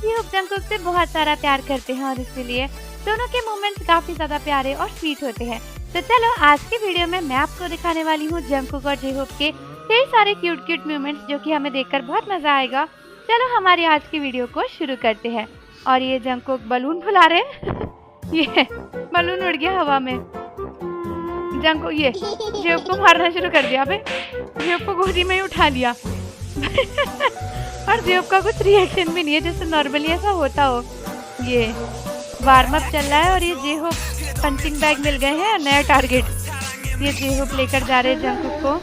जिहोप Jungkook से बहुत सारा प्यार करते हैं और इसीलिए दोनों के मोमेंट्स काफी ज्यादा प्यारे और स्वीट होते हैं। तो चलो आज की वीडियो में मैं आपको दिखाने वाली हूँ जंगकुक और जिहोप के कई सारे क्यूट क्यूट मोमेंट्स जो कि हमें देखकर बहुत मजा आएगा। चलो हमारी आज की वीडियो को शुरू करते हैं। और ये जंगकुक बलून फुला रहे हैं ये बलून उड़ गया हवा में। जंगकुक ये जिहोप को मारना शुरू कर दिया। अबे जिहोप को गोदी में ही उठा लिया और जिहोप का कुछ रिएक्शन भी नहीं है जैसे नॉर्मली ऐसा होता हो। ये वार्म अप चल रहा है और ये जिहोप पंचिंग बैग मिल गए हैं नया टारगेट। ये जिहोप लेकर जा रहे हैं जंगकुक को।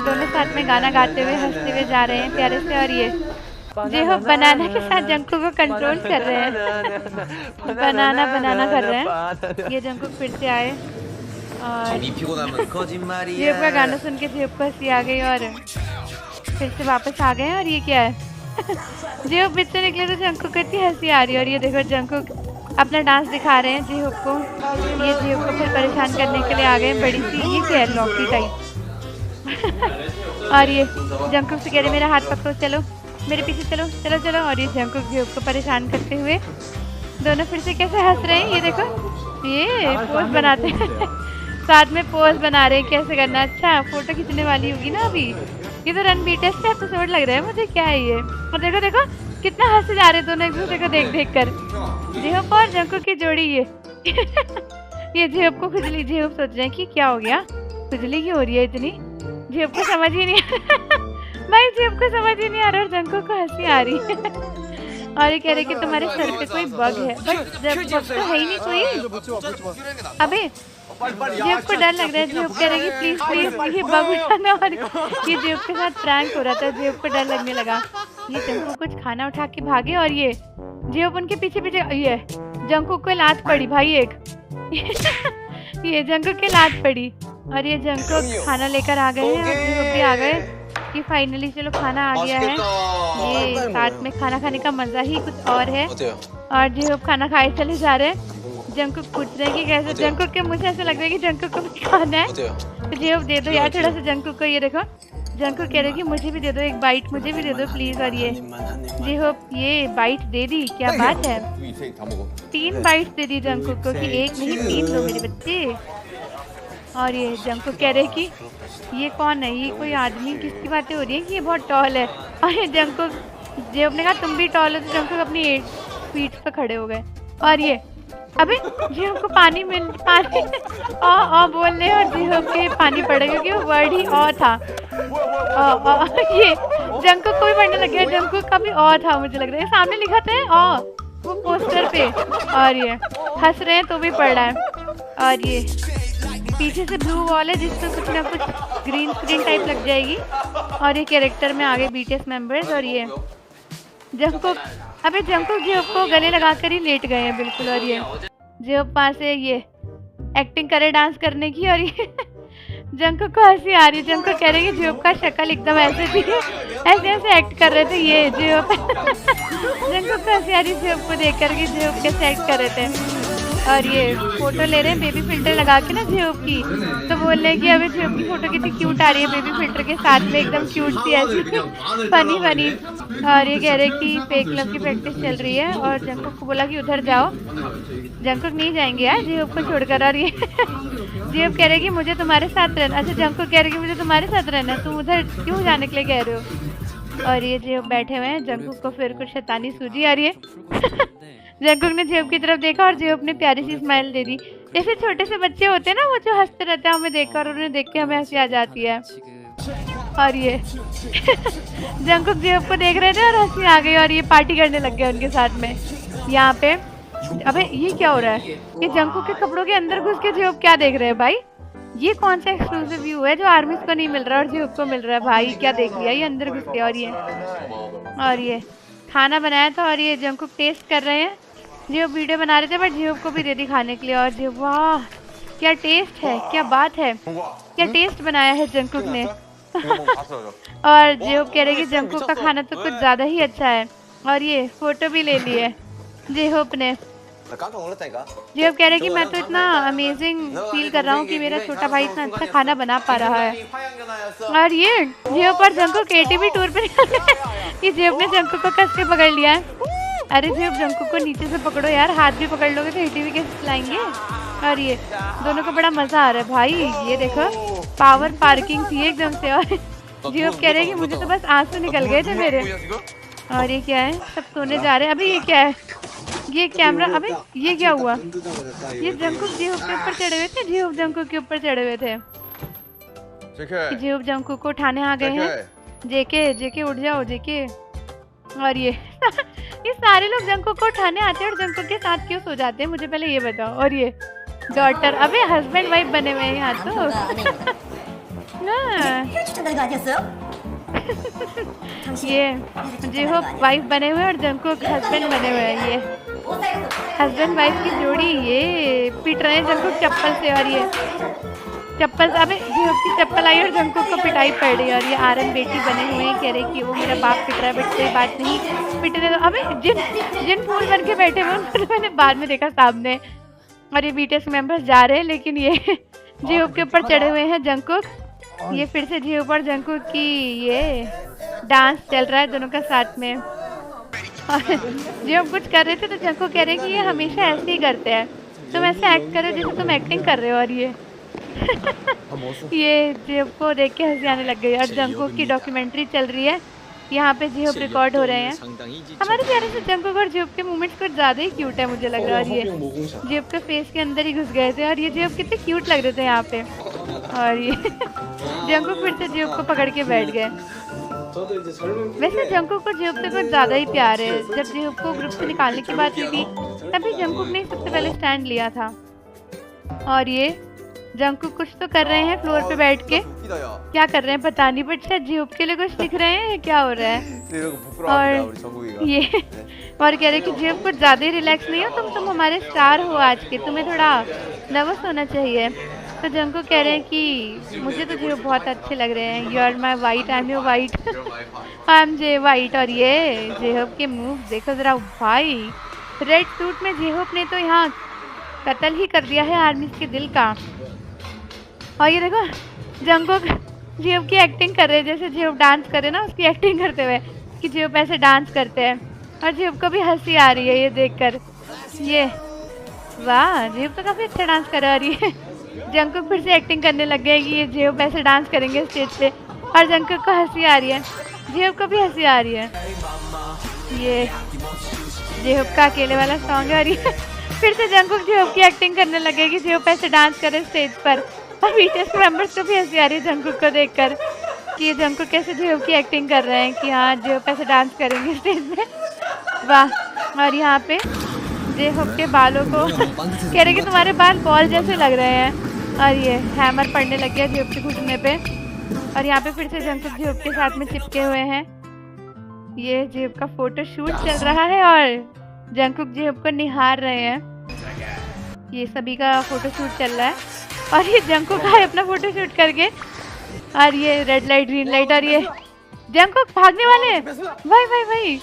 दोनों साथ में गाना गाते हुए हंसते हुए जा रहे हैं प्यारे से। और ये जिहोप बनाना के साथ जंगकुक को कंट्रोल कर रहे हैं। बनाना बनाना कर रहे हैं। ये जंगकुक फिर से आए और जिहोप का गाना सुन के जिहोप को हंसी आ गई और फिर से वापस आ गए। और ये क्या है जिहोप बीच से निकले तो जंगकुक को इतनी हंसी आ रही है। और ये देखो जंगकुक अपना डांस दिखा रहे हैं जिहोप को। ये जिहोप को फिर परेशान करने के लिए आ गए बड़ी सी ये क्या है लॉकी टाइप और ये जंगकुक से कह रहे मेरा हाथ पकड़ो, चलो मेरे पीछे चलो चलो चलो। और ये जंगकुक जिहोप को परेशान करते हुए दोनों फिर से कैसे हंस रहे हैं। ये देखो ये पोज बनाते हैं साथ में पोज बना रहे हैं कैसे करना। अच्छा फोटो खींचने वाली होगी ना अभी। ये तो रन बीटेस का एपिसोड लग रहा है मुझे। क्या है ये। और देखो देखो कितना हंसे जा रहे हैं दोनों एक दूसरे को देख देख कर। जिहोप और जंगकुक की जोड़ी ये ये जिहोप को खुजली। जिहोप सोच रहे हैं कि क्या हो गया खुजली क्यों हो रही है इतनी। जिहोप को समझ ही नहीं भाई जिहोप को समझ ही नहीं आ रहा और जंगकुक को हंसी आ रही है। और ये कह रहे कि तुम्हारे सर पे कोई बग है बट बग तो है ही नहीं कोई। अबे जिहोप को डर लग रहा है। जिहोप कह रहे कि प्लीज प्लीज ये बग उठाना। और ये जिहोप के साथ प्रैंक हो रहा था। जिहोप को डर लगने लगा। ये जंगकुक कुछ खाना उठा के भागे और ये जिहोप उनके पीछे पीछे। ये जंगकुक को लात पड़ी भाई एक ये जंगकुक के लात पड़ी। और ये जंगकुक खाना लेकर आ गए हैं और जिहोप भी आ गए कि फाइनली चलो खाना आ गया है। ये साथ में खाना खाने का मजा ही कुछ और है। और जिहोप खाना खाए चले जा रहे हैं। जंगकुक पूछ रहे हैं कि कैसे। जंगकुक के मुझे ऐसा लग रहा है कि जंगकुक को भी खाना है तो जिहोप दे दो यार थोड़ा सा जंगकुक को। ये देखो जंगकुक कह रहे हैं कि मुझे भी दे दो एक बाइट, मुझे भी दे दो प्लीज। और ये जिहोप ये बाइट दे दी। क्या बात है 3 बाइट्स दे दी जंगकुक को कि एक नहीं 3 दो मेरे बच्चे। और ये जंगकुक कह रहे हैं कि ये कौन है, ये कोई आदमी किसकी बातें हो रही है कि ये बहुत टॉल है। और ये जंगकुक जिहोप ने कहा तुम भी टॉल हो तो जंगकुक अपनी 8 फीट पे खड़े हो गए। और ये अबे जिहोप को पानी मिल पानी ओ बोल रहे और जिहोप के पानी पड़े क्योंकि वो वर्ड ही ओ था। ये जंगकुक को भी पढ़ने लग गया। जंगकुक का भी ओ था मुझे लग रहा है सामने लिखा था ओ वो पोस्टर पे। और ये हंस रहे हैं तो भी पढ़ रहा है। और ये पीछे से ब्लू वॉल है जिससे कुछ ना कुछ ग्रीन स्क्रीन टाइप लग जाएगी। और ये कैरेक्टर में आगे बीटीएस मेंबर्स। और ये जंगकुक अबे जंगकुक जिहोप को गले लगाकर ही लेट गए हैं बिल्कुल। और ये जिहोप पास से ये एक्टिंग करे डांस करने की। और ये जंगकुक को हंसी आ रही है। जंगकुक कह रहे हैं कि जिहोप का शक्ल एकदम ऐसे थी ऐसे ऐसे एक्ट कर रहे थे ये जिहोप जंगकुक को हंसी आ रही है जिहोप को देख कर कि जिहोप कैसे एक्ट कर रहे थे। और ये फोटो ले रहे हैं बेबी फिल्टर लगा के ना जिहोप की। तो बोल रहे हैं कि अभी जिहोप की फोटो कितनी क्यूट आ रही है बेबी फिल्टर के साथ में एकदम क्यूट सी ऐसी फनी फनी। और ये कह रहे हैं कि फेक लव की प्रैक्टिस चल रही है। और जंगकुक को बोला कि उधर जाओ। जंगकुक नहीं जाएंगे यार जिहोप को छोड़कर। और ये जिहोप कह रहे हैं कि मुझे तुम्हारे साथ रहना। अच्छा जंगकुक कह रहे हैं कि मुझे तुम्हारे साथ रहना तुम उधर क्यों जाने के लिए कह रहे हो। और ये जिहोप बैठे हुए हैं। जंगकुक को फिर कुछ शैतानी सूझी आ रही है जंगकुक ने जिहोप की तरफ देखा और जिहोप ने प्यारी सी स्माइल दे दी। जैसे छोटे से बच्चे होते हैं ना वो जो हंसते रहते हैं हमें देखकर और उन्हें देख के हमें हंसी आ जाती है। और ये जंगकुक जिहोप को देख रहे थे और हंसी आ गई और ये पार्टी करने लग गए उनके साथ में यहाँ पे। अबे ये क्या हो रहा है। ये जंगकुक के कपड़ों के अंदर घुस के जिहोप क्या देख रहे हैं भाई। ये कौन सा एक्सक्लूसिव व्यू है जो आर्मीज को नहीं मिल रहा और जिहोप को मिल रहा है भाई। क्या देख लिया ये अंदर घुस के। और ये खाना बनाया था और ये जंगकुक टेस्ट कर रहे हैं। जिहोप वीडियो बना रहे थे बट जिहोप को भी दे दी खाने के लिए। और जिहोप वाह क्या टेस्ट है, क्या बात है, क्या टेस्ट बनाया है जंगकुक ने और जिहोप कह रहे कि जंगकुक का खाना तो कुछ ज़्यादा ही अच्छा है। और ये फोटो भी ले ली है जिहोप ने। जेब कह रहे कि मैं तो इतना अमेजिंग फील कर रहा हूँ कि मेरा छोटा भाई इतना अच्छा खाना बना पा रहा है। और ये जेब और जंकुक एटीवी टूर पे निकल गए। ये जेब ने जंकुक को कस के पकड़ लिया है। अरे जेब जंकुक को नीचे से पकड़ो यार, हाथ भी पकड़ लोगे तो एटीवी कैसे चलाएंगे। और ये दोनों को बड़ा मजा आ रहा है भाई। ये देखो पावर पार्किंग थी एकदम से। और जेब कह रहे हैं कि मुझे तो बस आंसू निकल गए थे मेरे। और ये क्या है, सब सोने जा रहे हैं। अभी ये क्या है, ये कैमरा, अबे ये क्या हुआ। ये जंकुक जेब के ऊपर चढ़े हुए थे, जेब जंकुक के ऊपर चढ़े हुए थे। जेब जंकुक को उठाने आ गए हैं। जेके उठ जाओ जेके। और ये ये सारे लोग जंकुक को उठाने आते हैं और जंकुक के साथ क्यों सो जाते हैं, मुझे पहले ये बताओ। और ये डॉटर, अबे हस्बैंड वाइफ बने हुए हैं यहाँ तो। ये जेहो वाइफ बने हुए और जंकुक हस्बैंड बने हुए हैं। ये हस्बैंड वाइफ की जोड़ी ये पीट रहे हैं जंकुक चप्पल से। और ये चप्पल, अबे जेहो की चप्पल आई और जंकुक को पिटाई पड़ रही है। और ये आरन बेटी बने हुए हैं, कह रहे कि वो मेरा बाप पिट रहा है, बट कोई बात नहीं, पिटने दो। अबे जिन फूल बन के बैठे हुए उनको मैंने बाद में देखा सामने। और ये बीटीएस मेंबर्स जा रहे हैं, लेकिन ये जेहो के ऊपर चढ़े हुए हैं जंकुक। ये फिर से जेहो पर जंकुक की ये डांस चल रहा है दोनों का साथ में। और जेहो कुछ कर रहे थे तो जंकुक कह रहे कि ये हमेशा ऐसे ही करते हैं, तुम ऐसे एक्ट करो जैसे तुम एक्टिंग कर रहे हो। और ये जेहो को देख के हंसी आने लग गई। और जंकुक की डॉक्यूमेंट्री चल रही है, यहाँ पे जेहो रिकॉर्ड हो रहे हैं। हमारे प्यारे से जंकुक और जेहो के मूवमेंट्स कुछ ज्यादा ही क्यूट है मुझे लग रहा है। और ये जेहो के फेस के अंदर ही घुस गए थे। और ये जेहो कितने क्यूट लग रहे थे यहाँ पे। और ये जंकुक फिर से जेहो को पकड़ के बैठ गए। वैसे जंकुक को जेहो से कुछ ज्यादा ही प्यार है। जब जेहो को ग्रुप से निकालने की बात हुई थी तभी जंकुक ने सबसे पहले स्टैंड लिया था। और ये जंकुक कुछ तो कर रहे हैं फ्लोर पे बैठ के, क्या कर रहे हैं पता नहीं, बट शायद जेब के लिए कुछ लिख रहे हैं, क्या हो रहा है। और ये और कह रहे कि जेब कुछ ज्यादा ही रिलैक्स नहीं हो तुम हमारे स्टार हो आज के, तुम्हें थोड़ा नर्वस होना चाहिए। तो जंकुक कह रहे हैं कि मुझे तो जेब बहुत अच्छे लग रहे हैं, you are my white, I am your white, I am J white. और ये जेहब के मूव देखो जरा भाई, रेड सूट में जेहब ने तो यहाँ कत्ल ही कर दिया है आर्मी के दिल का। और ये देखो जंकुक जेब की एक्टिंग कर रहे हैं, जैसे जेब डांस करे ना उसकी एक्टिंग करते हुए कि जेब ऐसे डांस करते हैं। और जेब को भी हंसी आ रही है ये देखकर। ये वाह, जेब तो काफ़ी अच्छा डांस कर रही है। जंकुक फिर से एक्टिंग करने लग गए कि ये जेब ऐसे डांस करेंगे स्टेज पे। और जंकुक को हंसी आ रही है, जेब को भी हंसी आ रही है। ये जेब का अकेले वाला सॉन्ग है। और ये फिर से जंकुक जेब की एक्टिंग करने लगे कि जेब ऐसे डांस करे स्टेज पर। और बीटीएस मेंबर्स को भी हंसी आ रही है जंकुक को देखकर कि जंकुक कैसे जेब की एक्टिंग कर रहे हैं कि हाँ जेब ऐसे डांस करेंगे स्टेज में। वाह। और यहाँ पे जेब के बालों को कह रहे कि तुम्हारे बाल बॉल जैसे लग रहे हैं। और ये हैमर पड़ने लग गया जेब के घुटने पे। और यहाँ पे फिर से जंकुक जेब के साथ में चिपके हुए हैं। ये जेब का फोटो शूट चल रहा है और जंकुक जेब को निहार रहे हैं। ये सभी का फोटो शूट चल रहा है। और ये जंकुक आए अपना फोटो शूट करके। और ये रेड लाइट ग्रीन लाइट। और ये जंकुक भागने वाले हैं भाई भाई भाई।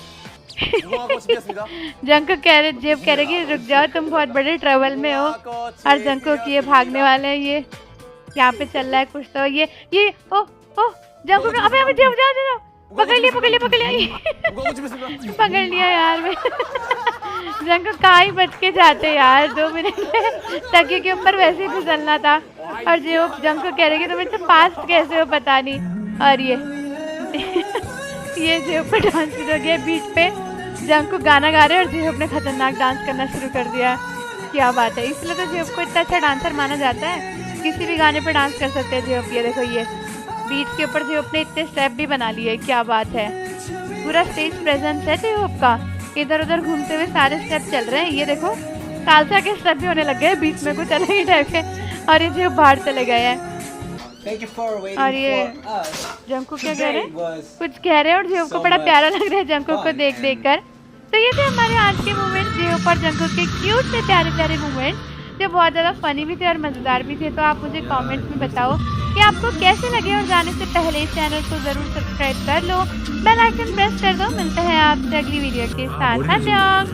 जंकुक कह रहे, जेब कह रहे कि रुक जाओ तुम बहुत बड़े ट्रबल में हो। और जंकुक ये भागने वाले हैं। ये यहाँ पे चल रहा है कुछ तो। ये ओ जंकुक, अबे अबे जेब जाओ जाओ, पकड़ लिया पकड़ लिया यार मैं। जंकुक कहाँ ही बच के जाते यार 2 मिनट में, तकिए के ऊपर वैसे ही फिसलना था। और जेब जंकुक कह रहे कि तुम इतने फास्ट कैसे हो पता नहीं। और ये जेब पर डांस शुरू हो गया बीच पे। जंकुक गाना गा रहे हैं और जेब ने खतरनाक डांस करना शुरू कर दिया। क्या बात है, इसलिए तो जेब को इतना अच्छा डांसर माना जाता है, किसी भी गाने पर डांस कर सकते हैं जेब। ये देखो ये बीट के ऊपर जेब ने इतने स्टेप भी बना लिए, क्या बात है। पूरा स्टेज प्रेजेंस है जेब का, इधर उधर घूमते हुए सारे स्टेप चल रहे हैं। ये देखो सालसा के स्टेप भी होने लग गए बीच में, कुछ अलग ही टाइप के। और ये जेब बाहर चले गए हैं। और ये जंकुक क्या कह रहे हैं, कुछ कह रहे हैं और जेब को बड़ा प्यारा लग रहा है जंकुक को देख देख कर। तो ये थे हमारे आज के मोमेंट, जेब और जंकुक के क्यूट से प्यारे प्यारे मोमेंट जो बहुत ज़्यादा फनी भी थे और मज़ेदार भी थे। तो आप मुझे कमेंट्स में बताओ कि आपको कैसे लगे, और जाने से पहले इस चैनल को ज़रूर सब्सक्राइब कर लो, बेल आइकन प्रेस कर दो। मिलते हैं आपसे अगली वीडियो के साथ। धन्यवाद।